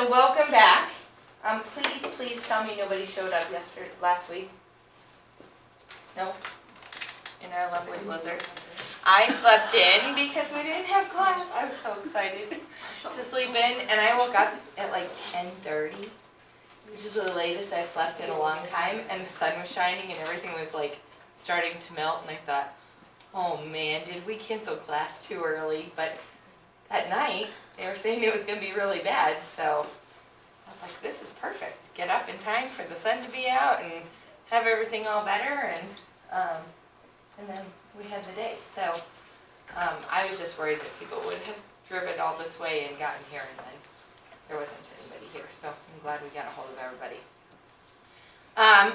So welcome back. Please tell me nobody showed up last week. No? In our lovely blizzard. I slept in because we didn't have class. I was so excited to sleep in, and I woke up at like 10:30, which is the latest I've slept in a long time, and the sun was shining and everything was like starting to melt, and I thought, oh man, did we cancel class too early? But at night, they were saying it was going to be really bad, so I was like, this is perfect. Get up in time for the sun to be out and have everything all better, and then we had the day. So I was just worried that people would have driven all this way and gotten here, and then there wasn't anybody here, so I'm glad we got a hold of everybody.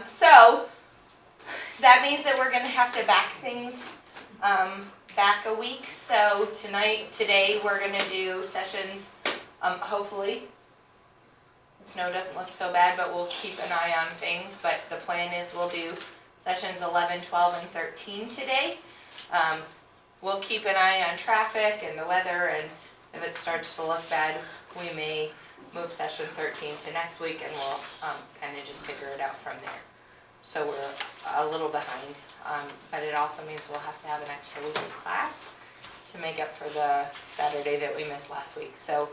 So that means that we're going to have to back things back a week. So today we're going to do sessions, hopefully. The snow doesn't look so bad, but we'll keep an eye on things. But the plan is we'll do sessions 11, 12, and 13 today. We'll keep an eye on traffic and the weather, and if it starts to look bad, we may move session 13 to next week, and we'll kind of just figure it out from there. So we're a little behind, but it also means we'll have to have an extra week of class to make up for the Saturday that we missed last week. So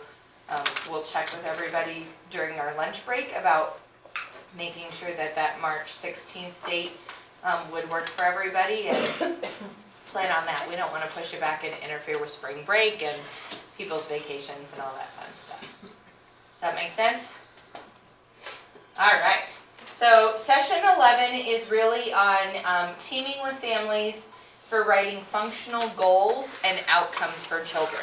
we'll check with everybody during our lunch break about making sure that that March 16th date would work for everybody, and plan on that. We don't want to push it back and interfere with spring break and people's vacations and all that fun stuff. Does that make sense? All right. So session 11 is really on teaming with families for writing functional goals and outcomes for children.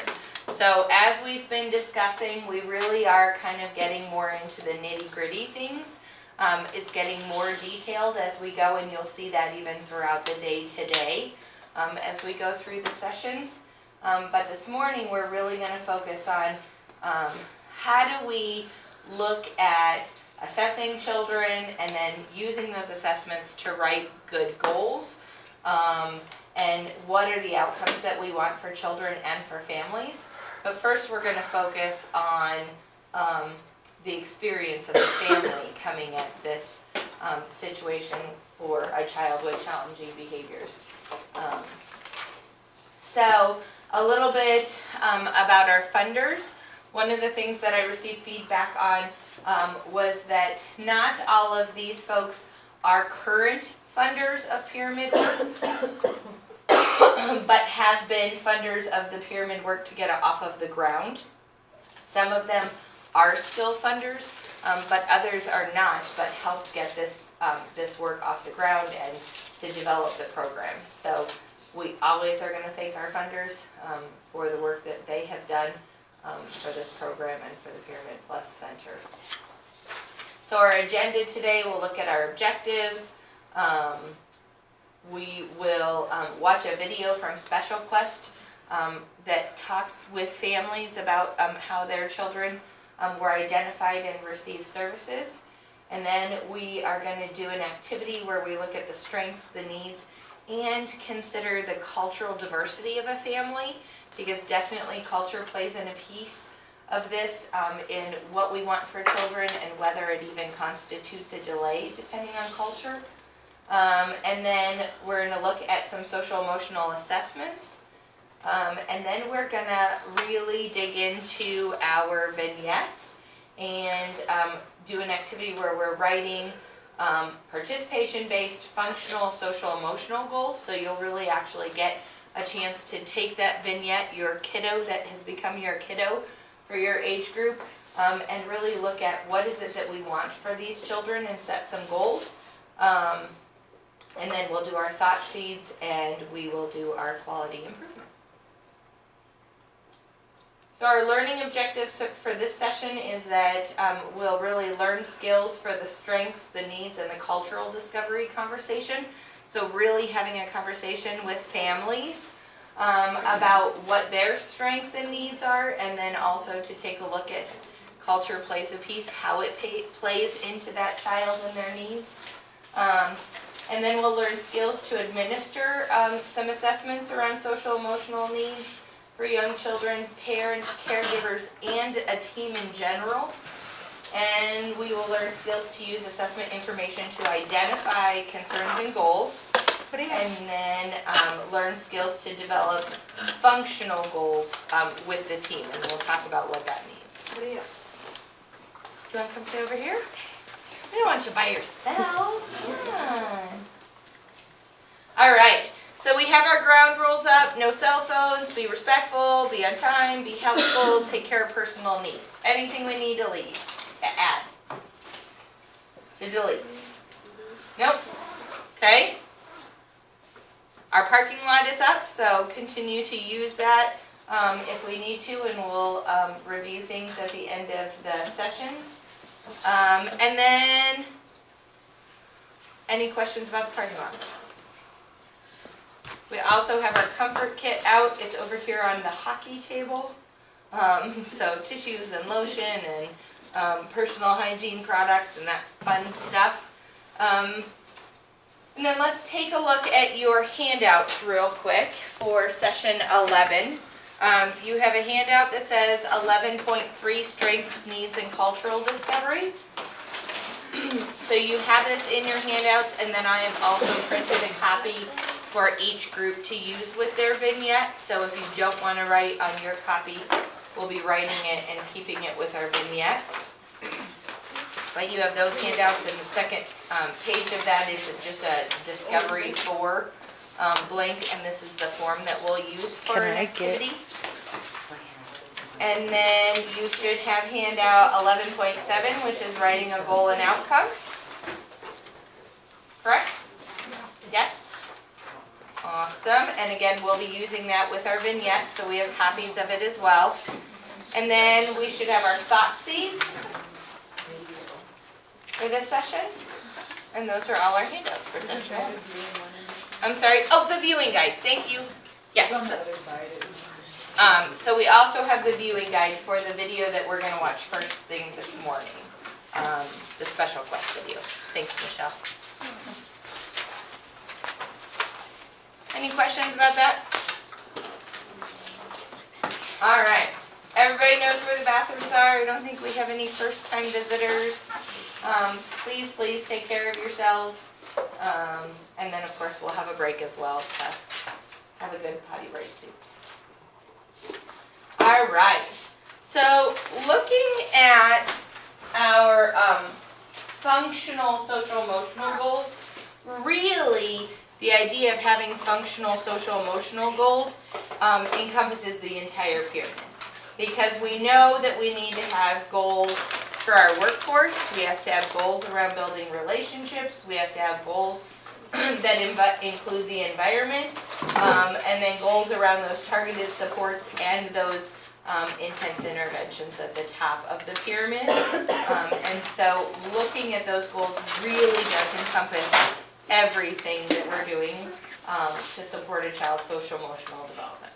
So as we've been discussing, we really are kind of getting more into the nitty-gritty things. It's getting more detailed as we go, and you'll see that even throughout the day today as we go through the sessions. But this morning we're really going to focus on how do we look at assessing children and then using those assessments to write good goals, and what are the outcomes that we want for children and for families. But first we're going to focus on the experience of the family coming at this situation for a child with challenging behaviors. So a little bit about our funders. One of the things that I received feedback on was that not all of these folks are current funders of Pyramid Work, but have been funders of the Pyramid Work to get it off of the ground. Some of them are still funders, but others are not, but helped get this work off the ground and to develop the program. So we always are going to thank our funders for the work that they have done for this program and for the Pyramid Plus Center. So our agenda today, we'll look at our objectives. We will watch a video from Special Quest that talks with families about how their children were identified and received services. And then we are going to do an activity where we look at the strengths, the needs, and consider the cultural diversity of a family, because definitely culture plays in a piece of this in what we want for children and whether it even constitutes a delay depending on culture. And then we're going to look at some social emotional assessments. And then we're going to really dig into our vignettes and do an activity where we're writing participation-based functional social emotional goals. So you'll really actually get a chance to take that vignette, your kiddo that has become your kiddo for your age group, and really look at what is it that we want for these children and set some goals. And then we'll do our thought seeds, and we will do our quality improvement. So our learning objectives for this session is that we'll really learn skills for the strengths, the needs, and the cultural discovery conversation. So really having a conversation with families about what their strengths and needs are, and then also to take a look at culture plays a piece, how it plays into that child and their needs. And then we'll learn skills to administer some assessments around social emotional needs for young children, parents, caregivers, and a team in general. And we will learn skills to use assessment information to identify concerns and goals. And then learn skills to develop functional goals with the team. And we'll talk about what that means. Do you want to come sit over here? We don't want you by yourself. Come on. All right. So we have our ground rules up. No cell phones. Be respectful. Be on time. Be helpful. Take care of personal needs. Anything we need to leave, to add, to delete. Nope. Okay. Our parking lot is up, so continue to use that if we need to, and we'll review things at the end of the sessions. And then, any questions about the parking lot? We also have our comfort kit out. It's over here on the hockey table. So tissues and lotion and personal hygiene products and that fun stuff. And then let's take a look at your handouts real quick for session 11. You have a handout that says 11.3 Strengths, Needs, and Cultural Discovery. So you have this in your handouts, and then I have also printed a copy for each group to use with their vignette. So if you don't want to write on your copy, we'll be writing it and keeping it with our vignettes. But you have those handouts, and the second page of that is just a Discovery 4 blank, and this is the form that we'll use for an activity. And then you should have handout 11.7, which is writing a goal and outcome. Correct? Yes? Awesome. And again, we'll be using that with our vignette, so we have copies of it as well. And then we should have our thought seeds for this session. And those are all our handouts for session 1. I'm sorry. Oh, the viewing guide. Thank you. Yes. So we also have the viewing guide for the video that we're going to watch first thing this morning. The special quest video. Thanks, Michelle. Any questions about that? All right. Everybody knows where the bathrooms are. I don't think we have any first-time visitors. Please take care of yourselves. And then, of course, we'll have a break as well to have a good potty break, too. All right. So, looking at our functional social-emotional goals, really, the idea of having functional social-emotional goals encompasses the entire pyramid. Because we know that we need to have goals for our workforce, we have to have goals around building relationships, we have to have goals that include the environment, and then goals around those targeted supports and those intense interventions at the top of the pyramid. And so looking at those goals really does encompass everything that we're doing to support a child's social-emotional development.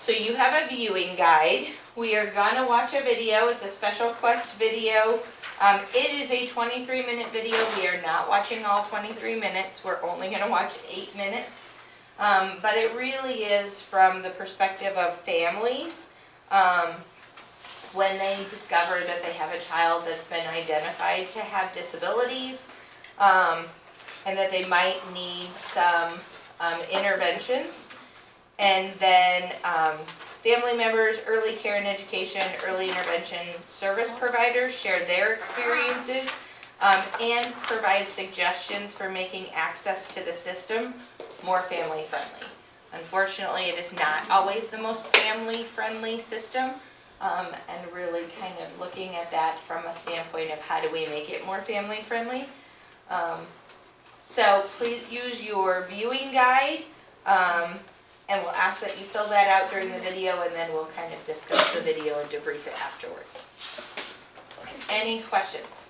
So you have a viewing guide. We are going to watch a video. It's a special quest video. It is a 23-minute video. We are not watching all 23 minutes. We're only going to watch 8 minutes. But it really is from the perspective of families when they discover that they have a child that's been identified to have disabilities and that they might need some interventions. And then family members, early care and education, early intervention service providers share their experiences and provide suggestions for making access to the system more family friendly. Unfortunately, it is not always the most family friendly system, and really kind of looking at that from a standpoint of how do we make it more family friendly. So please use your viewing guide. And we'll ask that you fill that out during the video, and then we'll kind of discuss the video and debrief it afterwards. Any questions?